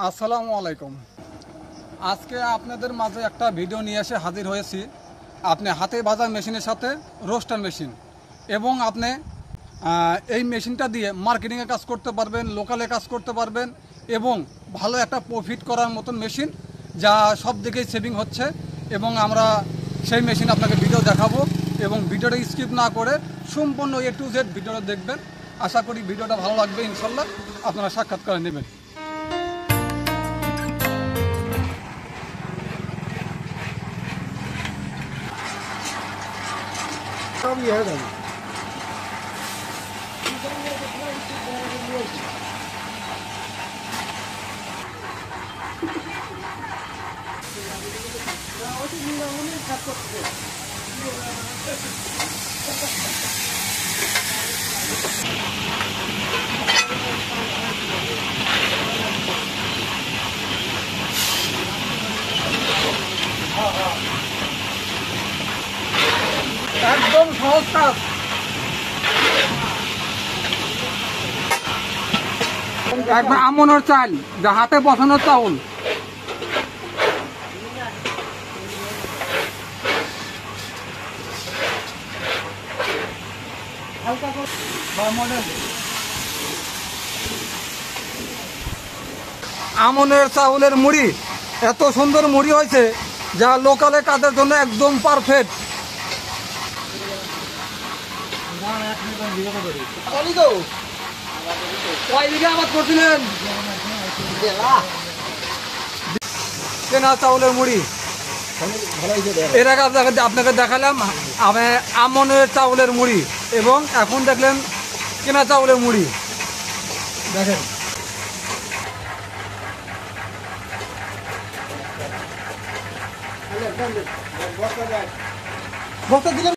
আসসালামু আলাইকুম। আজকে আপনাদের মাঝে একটা ভিডিও নিয়ে এসে হাজির হয়েছি। আপনি হাতে ভাজা মেশিনের সাথে রোস্টার মেশিন এবং আপনি এই মেশিনটা দিয়ে মার্কেটিংয়ে কাজ করতে পারবেন, লোকালে কাজ করতে পারবেন এবং ভালো একটা প্রফিট করার মতন মেশিন, যা সব দিকেই সেভিং হচ্ছে। এবং আমরা সেই মেশিন আপনাকে ভিডিও দেখাবো এবং ভিডিওটা স্কিপ না করে সম্পূর্ণ A to Z ভিডিওটা দেখবেন। আশা করি ভিডিওটা ভালো লাগবে, ইনশাল্লাহ আপনারা সাক্ষাৎ করে নেবেন। একদম সহজ কাজ। একবার আমনের চাল, যা হাতে বসানোর চাউল। আমনের চাউলের মুড়ি, এত সুন্দর মুড়ি হয়েছে যা লোকালে কাজের জন্য একদম পারফেক্ট। কেনা চাউলের মুড়ি এর আগে আপনাকে দেখালাম আমি আমনের চাউলের মুড়ি এবং এখন দেখলেন কেনা চাউলের মুড়ি। দেখেন বস্তা দিলেন।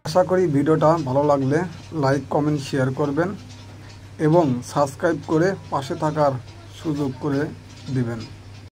আশা করি ভিডিওটা ভালো লাগলে লাইক, কমেন্ট, শেয়ার করবেন এবং সাবস্ক্রাইব করে পাশে থাকার সুযোগ করে দিবেন।